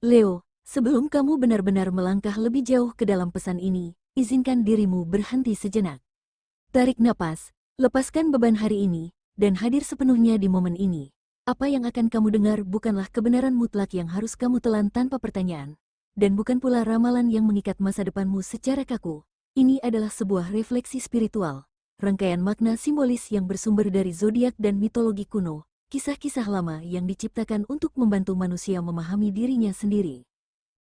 Leo, sebelum kamu benar-benar melangkah lebih jauh ke dalam pesan ini, izinkan dirimu berhenti sejenak. Tarik napas, lepaskan beban hari ini, dan hadir sepenuhnya di momen ini. Apa yang akan kamu dengar bukanlah kebenaran mutlak yang harus kamu telan tanpa pertanyaan. Dan bukan pula ramalan yang mengikat masa depanmu secara kaku. Ini adalah sebuah refleksi spiritual, rangkaian makna simbolis yang bersumber dari zodiak dan mitologi kuno. Kisah-kisah lama yang diciptakan untuk membantu manusia memahami dirinya sendiri.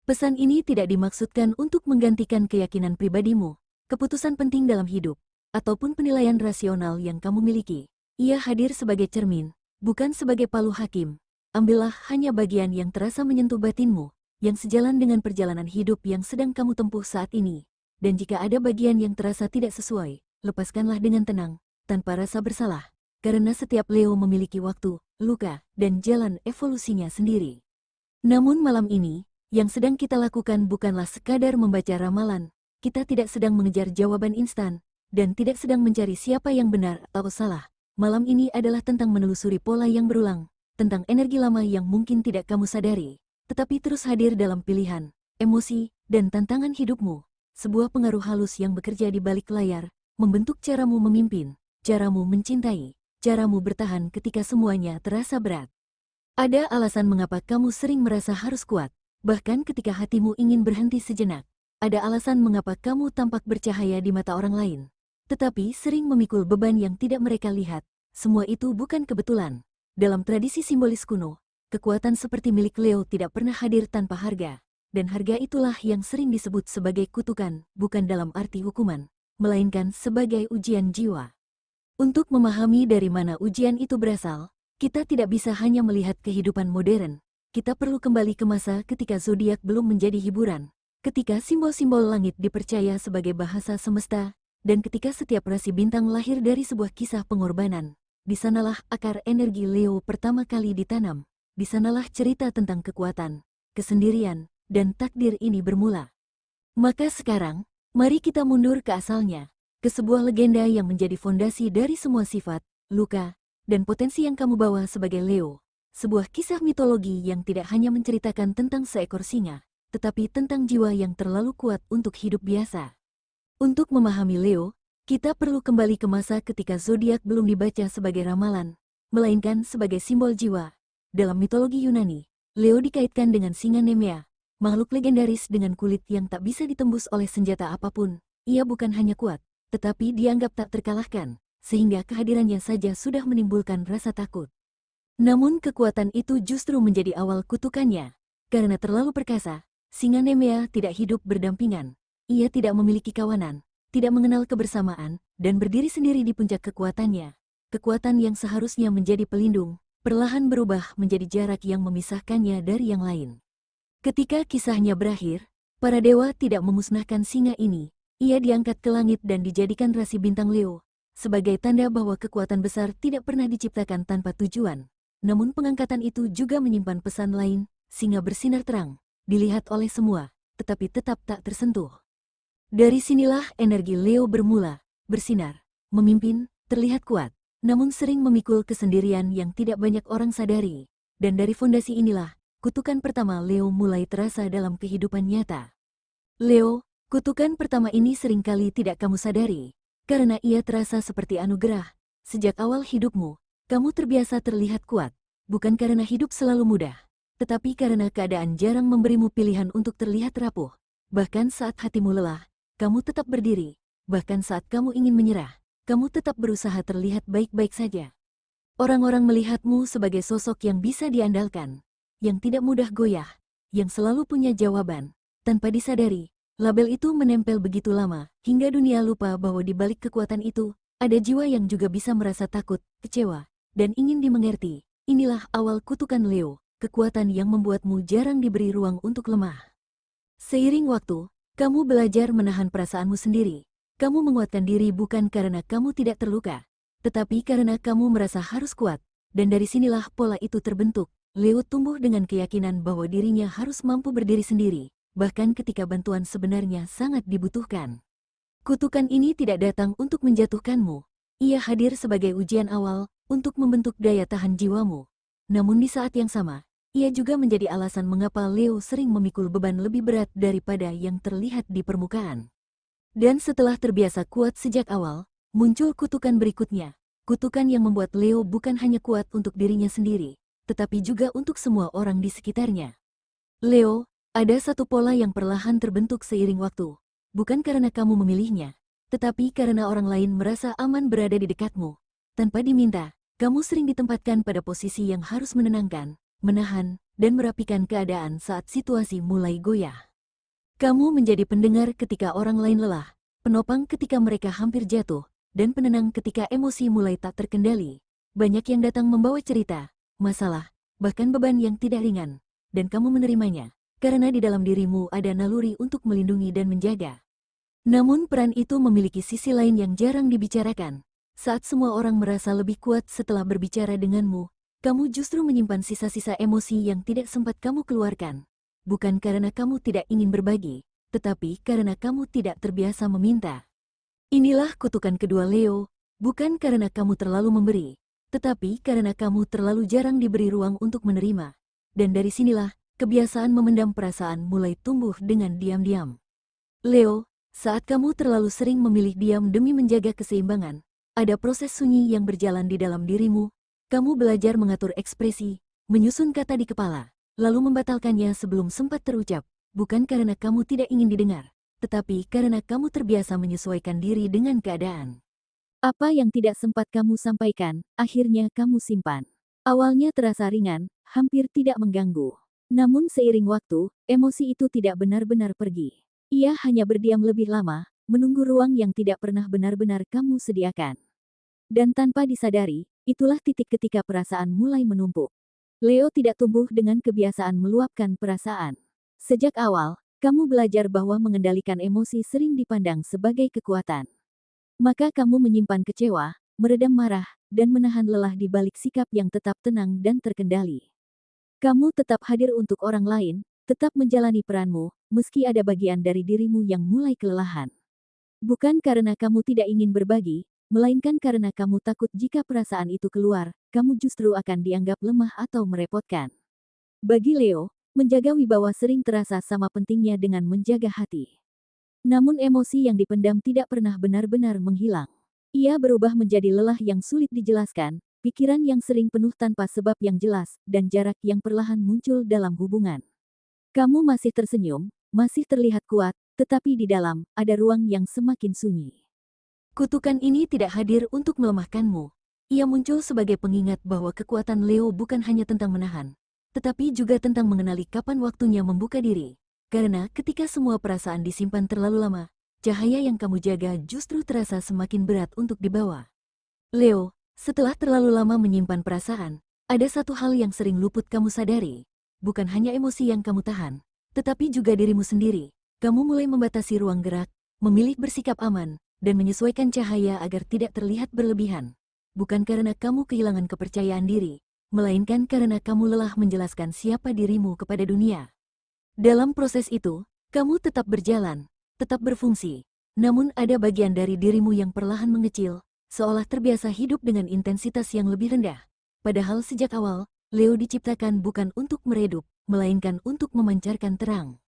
Pesan ini tidak dimaksudkan untuk menggantikan keyakinan pribadimu, keputusan penting dalam hidup, ataupun penilaian rasional yang kamu miliki. Ia hadir sebagai cermin, bukan sebagai palu hakim. Ambillah hanya bagian yang terasa menyentuh batinmu, yang sejalan dengan perjalanan hidup yang sedang kamu tempuh saat ini. Dan jika ada bagian yang terasa tidak sesuai, lepaskanlah dengan tenang, tanpa rasa bersalah. Karena setiap Leo memiliki waktu, luka, dan jalan evolusinya sendiri. Namun malam ini, yang sedang kita lakukan bukanlah sekadar membaca ramalan. Kita tidak sedang mengejar jawaban instan, dan tidak sedang mencari siapa yang benar atau salah. Malam ini adalah tentang menelusuri pola yang berulang, tentang energi lama yang mungkin tidak kamu sadari, tetapi terus hadir dalam pilihan, emosi, dan tantangan hidupmu. Sebuah pengaruh halus yang bekerja di balik layar, membentuk caramu memimpin, caramu mencintai, caramu bertahan ketika semuanya terasa berat. Ada alasan mengapa kamu sering merasa harus kuat, bahkan ketika hatimu ingin berhenti sejenak. Ada alasan mengapa kamu tampak bercahaya di mata orang lain, tetapi sering memikul beban yang tidak mereka lihat. Semua itu bukan kebetulan. Dalam tradisi simbolis kuno, kekuatan seperti milik Leo tidak pernah hadir tanpa harga, dan harga itulah yang sering disebut sebagai kutukan, bukan dalam arti hukuman, melainkan sebagai ujian jiwa. Untuk memahami dari mana ujian itu berasal, kita tidak bisa hanya melihat kehidupan modern. Kita perlu kembali ke masa ketika zodiak belum menjadi hiburan, ketika simbol-simbol langit dipercaya sebagai bahasa semesta, dan ketika setiap rasi bintang lahir dari sebuah kisah pengorbanan. Di sanalah akar energi Leo pertama kali ditanam. Di sanalah cerita tentang kekuatan, kesendirian, dan takdir ini bermula. Maka sekarang, mari kita mundur ke asalnya, ke sebuah legenda yang menjadi fondasi dari semua sifat, luka, dan potensi yang kamu bawa sebagai Leo. Sebuah kisah mitologi yang tidak hanya menceritakan tentang seekor singa, tetapi tentang jiwa yang terlalu kuat untuk hidup biasa. Untuk memahami Leo, kita perlu kembali ke masa ketika zodiak belum dibaca sebagai ramalan, melainkan sebagai simbol jiwa. Dalam mitologi Yunani, Leo dikaitkan dengan singa Nemea, makhluk legendaris dengan kulit yang tak bisa ditembus oleh senjata apapun. Ia bukan hanya kuat, tetapi dianggap tak terkalahkan, sehingga kehadirannya saja sudah menimbulkan rasa takut. Namun kekuatan itu justru menjadi awal kutukannya. Karena terlalu perkasa, singa Nemea tidak hidup berdampingan. Ia tidak memiliki kawanan, tidak mengenal kebersamaan, dan berdiri sendiri di puncak kekuatannya. Kekuatan yang seharusnya menjadi pelindung, perlahan berubah menjadi jarak yang memisahkannya dari yang lain. Ketika kisahnya berakhir, para dewa tidak memusnahkan singa ini. Ia diangkat ke langit dan dijadikan rasi bintang Leo, sebagai tanda bahwa kekuatan besar tidak pernah diciptakan tanpa tujuan. Namun pengangkatan itu juga menyimpan pesan lain. Singa bersinar terang, dilihat oleh semua, tetapi tetap tak tersentuh. Dari sinilah energi Leo bermula, bersinar, memimpin, terlihat kuat, namun sering memikul kesendirian yang tidak banyak orang sadari. Dan dari fondasi inilah, kutukan pertama Leo mulai terasa dalam kehidupan nyata. Leo, kutukan pertama ini seringkali tidak kamu sadari, karena ia terasa seperti anugerah. Sejak awal hidupmu, kamu terbiasa terlihat kuat, bukan karena hidup selalu mudah, tetapi karena keadaan jarang memberimu pilihan untuk terlihat rapuh. Bahkan saat hatimu lelah, kamu tetap berdiri. Bahkan saat kamu ingin menyerah, kamu tetap berusaha terlihat baik-baik saja. Orang-orang melihatmu sebagai sosok yang bisa diandalkan, yang tidak mudah goyah, yang selalu punya jawaban. Tanpa disadari, label itu menempel begitu lama, hingga dunia lupa bahwa di balik kekuatan itu, ada jiwa yang juga bisa merasa takut, kecewa, dan ingin dimengerti. Inilah awal kutukan Leo, kekuatan yang membuatmu jarang diberi ruang untuk lemah. Seiring waktu, kamu belajar menahan perasaanmu sendiri. Kamu menguatkan diri bukan karena kamu tidak terluka, tetapi karena kamu merasa harus kuat. Dan dari sinilah pola itu terbentuk. Leo tumbuh dengan keyakinan bahwa dirinya harus mampu berdiri sendiri, bahkan ketika bantuan sebenarnya sangat dibutuhkan. Kutukan ini tidak datang untuk menjatuhkanmu. Ia hadir sebagai ujian awal untuk membentuk daya tahan jiwamu. Namun di saat yang sama, ia juga menjadi alasan mengapa Leo sering memikul beban lebih berat daripada yang terlihat di permukaan. Dan setelah terbiasa kuat sejak awal, muncul kutukan berikutnya. Kutukan yang membuat Leo bukan hanya kuat untuk dirinya sendiri, tetapi juga untuk semua orang di sekitarnya. Leo, ada satu pola yang perlahan terbentuk seiring waktu. Bukan karena kamu memilihnya, tetapi karena orang lain merasa aman berada di dekatmu. Tanpa diminta, kamu sering ditempatkan pada posisi yang harus menenangkan, menahan, dan merapikan keadaan saat situasi mulai goyah. Kamu menjadi pendengar ketika orang lain lelah, penopang ketika mereka hampir jatuh, dan penenang ketika emosi mulai tak terkendali. Banyak yang datang membawa cerita, masalah, bahkan beban yang tidak ringan, dan kamu menerimanya, karena di dalam dirimu ada naluri untuk melindungi dan menjaga. Namun peran itu memiliki sisi lain yang jarang dibicarakan. Saat semua orang merasa lebih kuat setelah berbicara denganmu, kamu justru menyimpan sisa-sisa emosi yang tidak sempat kamu keluarkan. Bukan karena kamu tidak ingin berbagi, tetapi karena kamu tidak terbiasa meminta. Inilah kutukan kedua Leo, bukan karena kamu terlalu memberi, tetapi karena kamu terlalu jarang diberi ruang untuk menerima. Dan dari sinilah, kebiasaan memendam perasaan mulai tumbuh dengan diam-diam. Leo, saat kamu terlalu sering memilih diam demi menjaga keseimbangan, ada proses sunyi yang berjalan di dalam dirimu. Kamu belajar mengatur ekspresi, menyusun kata di kepala, lalu membatalkannya sebelum sempat terucap, bukan karena kamu tidak ingin didengar, tetapi karena kamu terbiasa menyesuaikan diri dengan keadaan. Apa yang tidak sempat kamu sampaikan, akhirnya kamu simpan. Awalnya terasa ringan, hampir tidak mengganggu. Namun seiring waktu, emosi itu tidak benar-benar pergi. Ia hanya berdiam lebih lama, menunggu ruang yang tidak pernah benar-benar kamu sediakan. Dan tanpa disadari, itulah titik ketika perasaan mulai menumpuk. Leo tidak tumbuh dengan kebiasaan meluapkan perasaan. Sejak awal, kamu belajar bahwa mengendalikan emosi sering dipandang sebagai kekuatan. Maka kamu menyimpan kecewa, meredam marah, dan menahan lelah di balik sikap yang tetap tenang dan terkendali. Kamu tetap hadir untuk orang lain, tetap menjalani peranmu, meski ada bagian dari dirimu yang mulai kelelahan. Bukan karena kamu tidak ingin berbagi, melainkan karena kamu takut jika perasaan itu keluar, kamu justru akan dianggap lemah atau merepotkan. Bagi Leo, menjaga wibawa sering terasa sama pentingnya dengan menjaga hati. Namun emosi yang dipendam tidak pernah benar-benar menghilang. Ia berubah menjadi lelah yang sulit dijelaskan, pikiran yang sering penuh tanpa sebab yang jelas, dan jarak yang perlahan muncul dalam hubungan. Kamu masih tersenyum, masih terlihat kuat, tetapi di dalam, ada ruang yang semakin sunyi. Kutukan ini tidak hadir untuk melemahkanmu. Ia muncul sebagai pengingat bahwa kekuatan Leo bukan hanya tentang menahan, tetapi juga tentang mengenali kapan waktunya membuka diri. Karena ketika semua perasaan disimpan terlalu lama, cahaya yang kamu jaga justru terasa semakin berat untuk dibawa. Leo, setelah terlalu lama menyimpan perasaan, ada satu hal yang sering luput kamu sadari. Bukan hanya emosi yang kamu tahan, tetapi juga dirimu sendiri. Kamu mulai membatasi ruang gerak, memilih bersikap aman, dan menyesuaikan cahaya agar tidak terlihat berlebihan. Bukan karena kamu kehilangan kepercayaan diri, melainkan karena kamu lelah menjelaskan siapa dirimu kepada dunia. Dalam proses itu, kamu tetap berjalan, tetap berfungsi, namun ada bagian dari dirimu yang perlahan mengecil, seolah terbiasa hidup dengan intensitas yang lebih rendah. Padahal sejak awal, Leo diciptakan bukan untuk meredup, melainkan untuk memancarkan terang.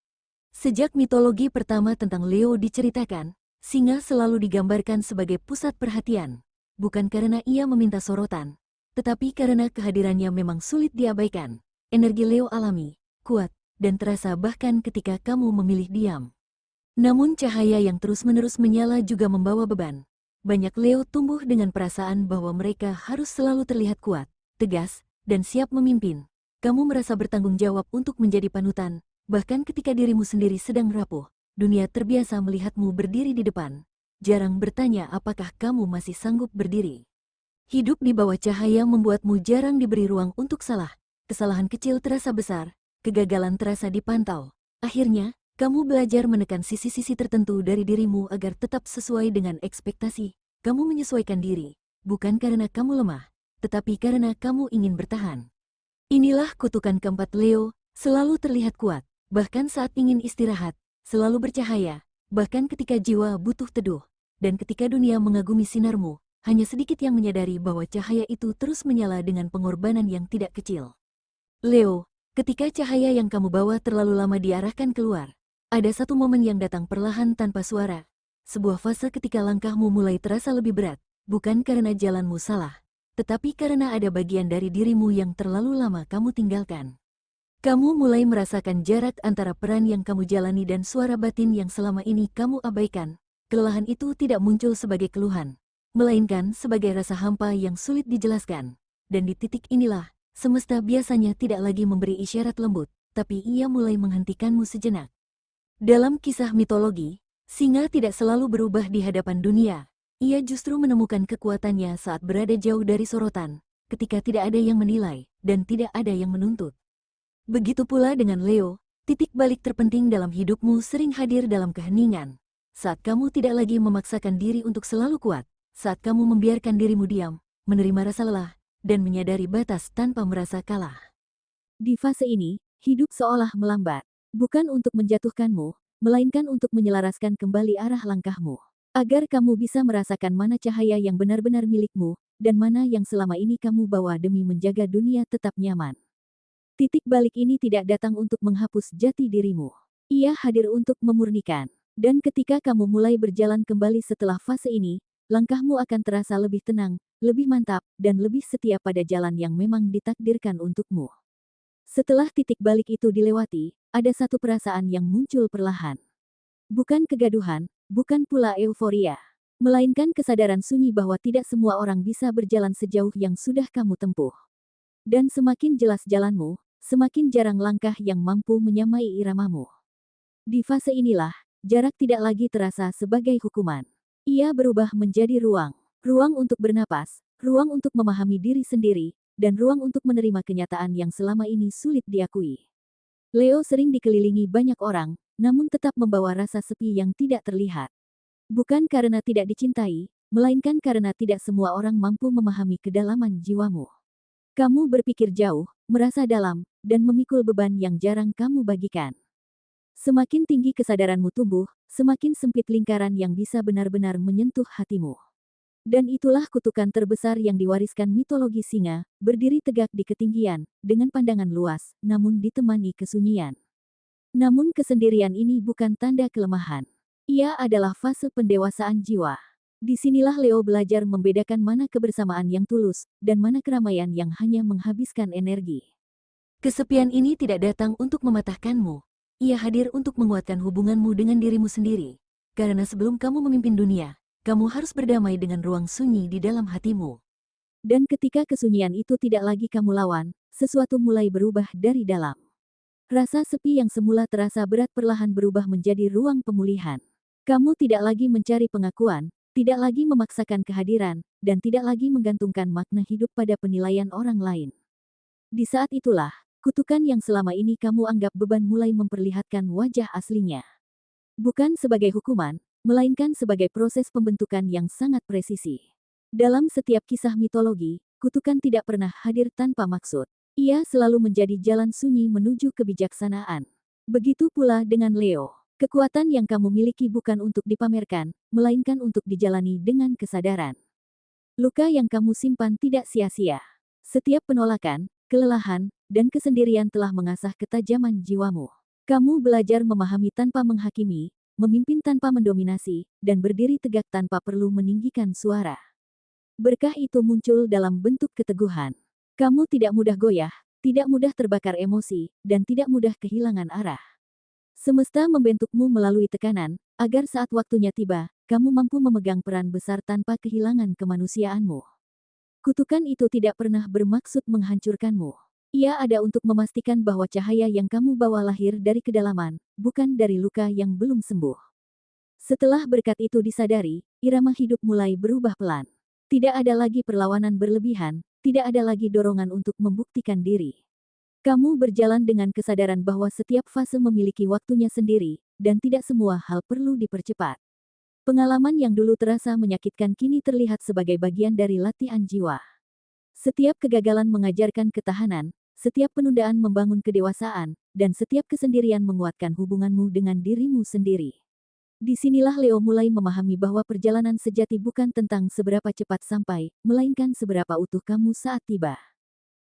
Sejak mitologi pertama tentang Leo diceritakan, singa selalu digambarkan sebagai pusat perhatian, bukan karena ia meminta sorotan, tetapi karena kehadirannya memang sulit diabaikan. Energi Leo alami, kuat, dan terasa bahkan ketika kamu memilih diam. Namun cahaya yang terus-menerus menyala juga membawa beban. Banyak Leo tumbuh dengan perasaan bahwa mereka harus selalu terlihat kuat, tegas, dan siap memimpin. Kamu merasa bertanggung jawab untuk menjadi panutan, bahkan ketika dirimu sendiri sedang rapuh. Dunia terbiasa melihatmu berdiri di depan, jarang bertanya apakah kamu masih sanggup berdiri. Hidup di bawah cahaya membuatmu jarang diberi ruang untuk salah. Kesalahan kecil terasa besar, kegagalan terasa dipantau. Akhirnya, kamu belajar menekan sisi-sisi tertentu dari dirimu agar tetap sesuai dengan ekspektasi. Kamu menyesuaikan diri, bukan karena kamu lemah, tetapi karena kamu ingin bertahan. Inilah kutukan keempat Leo, selalu terlihat kuat, bahkan saat ingin istirahat, selalu bercahaya, bahkan ketika jiwa butuh teduh, dan ketika dunia mengagumi sinarmu, hanya sedikit yang menyadari bahwa cahaya itu terus menyala dengan pengorbanan yang tidak kecil. Leo, Ketika cahaya yang kamu bawa terlalu lama diarahkan keluar, ada satu momen yang datang perlahan tanpa suara. Sebuah fase ketika langkahmu mulai terasa lebih berat, bukan karena jalanmu salah, tetapi karena ada bagian dari dirimu yang terlalu lama kamu tinggalkan. Kamu mulai merasakan jarak antara peran yang kamu jalani dan suara batin yang selama ini kamu abaikan. Kelelahan itu tidak muncul sebagai keluhan, melainkan sebagai rasa hampa yang sulit dijelaskan. Dan di titik inilah, semesta biasanya tidak lagi memberi isyarat lembut, tapi ia mulai menghentikanmu sejenak. Dalam kisah mitologi, singa tidak selalu berubah di hadapan dunia. Ia justru menemukan kekuatannya saat berada jauh dari sorotan, ketika tidak ada yang menilai, dan tidak ada yang menuntut. Begitu pula dengan Leo, titik balik terpenting dalam hidupmu sering hadir dalam keheningan. Saat kamu tidak lagi memaksakan diri untuk selalu kuat, saat kamu membiarkan dirimu diam, menerima rasa lelah, dan menyadari batas tanpa merasa kalah. Di fase ini, hidup seolah melambat, bukan untuk menjatuhkanmu, melainkan untuk menyelaraskan kembali arah langkahmu. Agar kamu bisa merasakan mana cahaya yang benar-benar milikmu, dan mana yang selama ini kamu bawa demi menjaga dunia tetap nyaman. Titik balik ini tidak datang untuk menghapus jati dirimu. Ia hadir untuk memurnikan. Dan ketika kamu mulai berjalan kembali setelah fase ini, langkahmu akan terasa lebih tenang, lebih mantap, dan lebih setia pada jalan yang memang ditakdirkan untukmu. Setelah titik balik itu dilewati, ada satu perasaan yang muncul perlahan. Bukan kegaduhan, bukan pula euforia, melainkan kesadaran sunyi bahwa tidak semua orang bisa berjalan sejauh yang sudah kamu tempuh. Dan semakin jelas jalanmu, semakin jarang langkah yang mampu menyamai iramamu. Di fase inilah, jarak tidak lagi terasa sebagai hukuman. Ia berubah menjadi ruang. Ruang untuk bernapas, ruang untuk memahami diri sendiri, dan ruang untuk menerima kenyataan yang selama ini sulit diakui. Leo sering dikelilingi banyak orang, namun tetap membawa rasa sepi yang tidak terlihat. Bukan karena tidak dicintai, melainkan karena tidak semua orang mampu memahami kedalaman jiwamu. Kamu berpikir jauh, merasa dalam, dan memikul beban yang jarang kamu bagikan. Semakin tinggi kesadaranmu tumbuh, semakin sempit lingkaran yang bisa benar-benar menyentuh hatimu. Dan itulah kutukan terbesar yang diwariskan mitologi singa, berdiri tegak di ketinggian, dengan pandangan luas, namun ditemani kesunyian. Namun kesendirian ini bukan tanda kelemahan. Ia adalah fase pendewasaan jiwa. Disinilah Leo belajar membedakan mana kebersamaan yang tulus, dan mana keramaian yang hanya menghabiskan energi. Kesepian ini tidak datang untuk mematahkanmu. Ia hadir untuk menguatkan hubunganmu dengan dirimu sendiri. Karena sebelum kamu memimpin dunia, kamu harus berdamai dengan ruang sunyi di dalam hatimu. Dan ketika kesunyian itu tidak lagi kamu lawan, sesuatu mulai berubah dari dalam. Rasa sepi yang semula terasa berat perlahan berubah menjadi ruang pemulihan. Kamu tidak lagi mencari pengakuan, tidak lagi memaksakan kehadiran, dan tidak lagi menggantungkan makna hidup pada penilaian orang lain. Di saat itulah, kutukan yang selama ini kamu anggap beban mulai memperlihatkan wajah aslinya. Bukan sebagai hukuman, melainkan sebagai proses pembentukan yang sangat presisi. Dalam setiap kisah mitologi, kutukan tidak pernah hadir tanpa maksud. Ia selalu menjadi jalan sunyi menuju kebijaksanaan. Begitu pula dengan Leo. Kekuatan yang kamu miliki bukan untuk dipamerkan, melainkan untuk dijalani dengan kesadaran. Luka yang kamu simpan tidak sia-sia. Setiap penolakan, kelelahan, dan kesendirian telah mengasah ketajaman jiwamu. Kamu belajar memahami tanpa menghakimi, memimpin tanpa mendominasi, dan berdiri tegak tanpa perlu meninggikan suara. Berkah itu muncul dalam bentuk keteguhan. Kamu tidak mudah goyah, tidak mudah terbakar emosi, dan tidak mudah kehilangan arah. Semesta membentukmu melalui tekanan, agar saat waktunya tiba, kamu mampu memegang peran besar tanpa kehilangan kemanusiaanmu. Kutukan itu tidak pernah bermaksud menghancurkanmu. Ia ada untuk memastikan bahwa cahaya yang kamu bawa lahir dari kedalaman, bukan dari luka yang belum sembuh. Setelah berkat itu disadari, irama hidup mulai berubah pelan. Tidak ada lagi perlawanan berlebihan, tidak ada lagi dorongan untuk membuktikan diri. Kamu berjalan dengan kesadaran bahwa setiap fase memiliki waktunya sendiri, dan tidak semua hal perlu dipercepat. Pengalaman yang dulu terasa menyakitkan kini terlihat sebagai bagian dari latihan jiwa. Setiap kegagalan mengajarkan ketahanan, setiap penundaan membangun kedewasaan, dan setiap kesendirian menguatkan hubunganmu dengan dirimu sendiri. Disinilah Leo mulai memahami bahwa perjalanan sejati bukan tentang seberapa cepat sampai, melainkan seberapa utuh kamu saat tiba.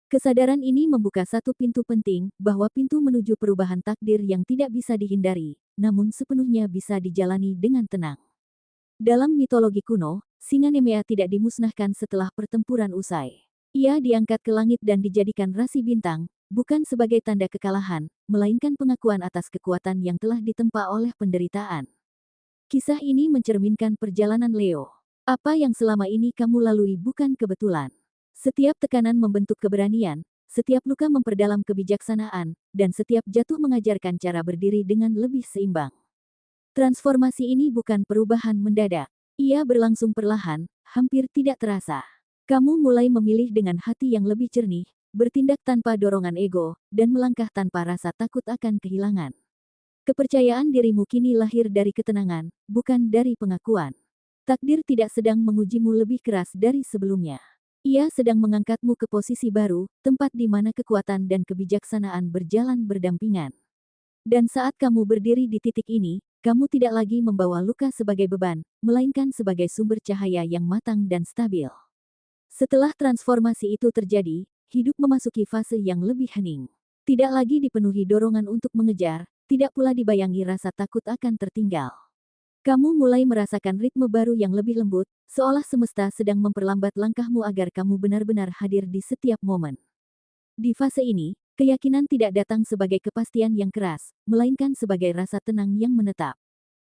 Kesadaran ini membuka satu pintu penting, bahwa pintu menuju perubahan takdir yang tidak bisa dihindari, namun sepenuhnya bisa dijalani dengan tenang. Dalam mitologi kuno, singa Nemea tidak dimusnahkan setelah pertempuran usai. Ia diangkat ke langit dan dijadikan rasi bintang, bukan sebagai tanda kekalahan, melainkan pengakuan atas kekuatan yang telah ditempa oleh penderitaan. Kisah ini mencerminkan perjalanan Leo. Apa yang selama ini kamu lalui bukan kebetulan. Setiap tekanan membentuk keberanian, setiap luka memperdalam kebijaksanaan, dan setiap jatuh mengajarkan cara berdiri dengan lebih seimbang. Transformasi ini bukan perubahan mendadak. Ia berlangsung perlahan, hampir tidak terasa. Kamu mulai memilih dengan hati yang lebih jernih, bertindak tanpa dorongan ego, dan melangkah tanpa rasa takut akan kehilangan. Kepercayaan dirimu kini lahir dari ketenangan, bukan dari pengakuan. Takdir tidak sedang mengujimu lebih keras dari sebelumnya. Ia sedang mengangkatmu ke posisi baru, tempat di mana kekuatan dan kebijaksanaan berjalan berdampingan. Dan saat kamu berdiri di titik ini, kamu tidak lagi membawa luka sebagai beban, melainkan sebagai sumber cahaya yang matang dan stabil. Setelah transformasi itu terjadi, hidup memasuki fase yang lebih hening. Tidak lagi dipenuhi dorongan untuk mengejar, tidak pula dibayangi rasa takut akan tertinggal. Kamu mulai merasakan ritme baru yang lebih lembut, seolah semesta sedang memperlambat langkahmu agar kamu benar-benar hadir di setiap momen. Di fase ini, keyakinan tidak datang sebagai kepastian yang keras, melainkan sebagai rasa tenang yang menetap.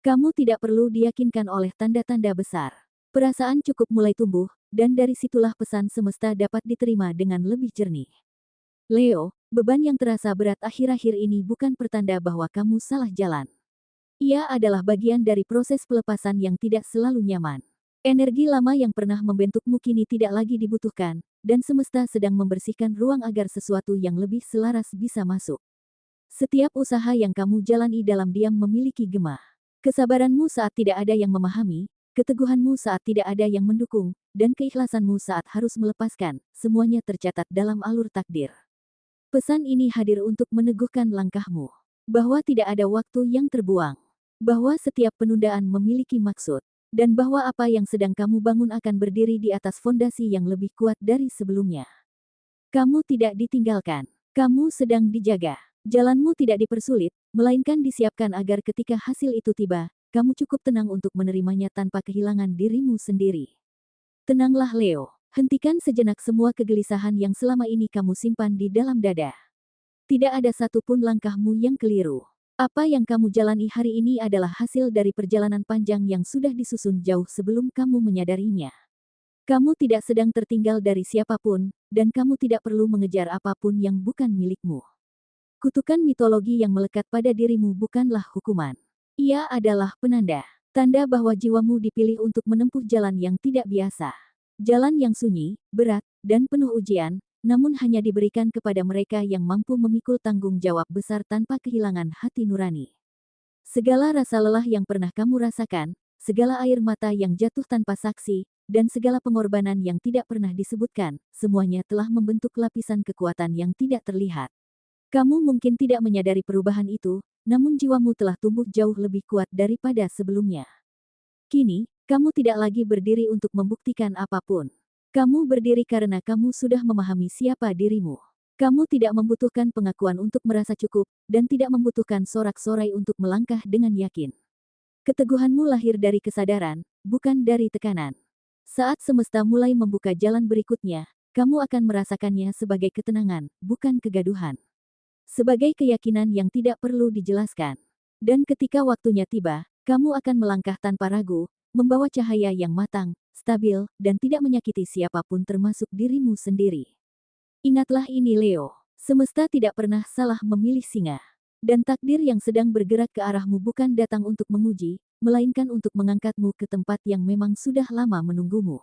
Kamu tidak perlu diyakinkan oleh tanda-tanda besar. Perasaan cukup mulai tumbuh, dan dari situlah pesan semesta dapat diterima dengan lebih jernih. Leo, beban yang terasa berat akhir-akhir ini bukan pertanda bahwa kamu salah jalan. Ia adalah bagian dari proses pelepasan yang tidak selalu nyaman. Energi lama yang pernah membentukmu kini tidak lagi dibutuhkan, dan semesta sedang membersihkan ruang agar sesuatu yang lebih selaras bisa masuk. Setiap usaha yang kamu jalani dalam diam memiliki gema. Kesabaranmu saat tidak ada yang memahami, keteguhanmu saat tidak ada yang mendukung, dan keikhlasanmu saat harus melepaskan, semuanya tercatat dalam alur takdir. Pesan ini hadir untuk meneguhkan langkahmu. Bahwa tidak ada waktu yang terbuang. Bahwa setiap penundaan memiliki maksud, dan bahwa apa yang sedang kamu bangun akan berdiri di atas fondasi yang lebih kuat dari sebelumnya. Kamu tidak ditinggalkan, kamu sedang dijaga. Jalanmu tidak dipersulit, melainkan disiapkan agar ketika hasil itu tiba, kamu cukup tenang untuk menerimanya tanpa kehilangan dirimu sendiri. Tenanglah Leo, hentikan sejenak semua kegelisahan yang selama ini kamu simpan di dalam dada. Tidak ada satupun langkahmu yang keliru. Apa yang kamu jalani hari ini adalah hasil dari perjalanan panjang yang sudah disusun jauh sebelum kamu menyadarinya. Kamu tidak sedang tertinggal dari siapapun, dan kamu tidak perlu mengejar apapun yang bukan milikmu. Kutukan mitologi yang melekat pada dirimu bukanlah hukuman. Ia adalah penanda, tanda bahwa jiwamu dipilih untuk menempuh jalan yang tidak biasa. Jalan yang sunyi, berat, dan penuh ujian, namun hanya diberikan kepada mereka yang mampu memikul tanggung jawab besar tanpa kehilangan hati nurani. Segala rasa lelah yang pernah kamu rasakan, segala air mata yang jatuh tanpa saksi, dan segala pengorbanan yang tidak pernah disebutkan, semuanya telah membentuk lapisan kekuatan yang tidak terlihat. Kamu mungkin tidak menyadari perubahan itu, namun jiwamu telah tumbuh jauh lebih kuat daripada sebelumnya. Kini, kamu tidak lagi berdiri untuk membuktikan apapun. Kamu berdiri karena kamu sudah memahami siapa dirimu. Kamu tidak membutuhkan pengakuan untuk merasa cukup, dan tidak membutuhkan sorak-sorai untuk melangkah dengan yakin. Keteguhanmu lahir dari kesadaran, bukan dari tekanan. Saat semesta mulai membuka jalan berikutnya, kamu akan merasakannya sebagai ketenangan, bukan kegaduhan. Sebagai keyakinan yang tidak perlu dijelaskan. Dan ketika waktunya tiba, kamu akan melangkah tanpa ragu, membawa cahaya yang matang, stabil, dan tidak menyakiti siapapun termasuk dirimu sendiri. Ingatlah ini Leo, semesta tidak pernah salah memilih singa. Dan takdir yang sedang bergerak ke arahmu bukan datang untuk menguji, melainkan untuk mengangkatmu ke tempat yang memang sudah lama menunggumu.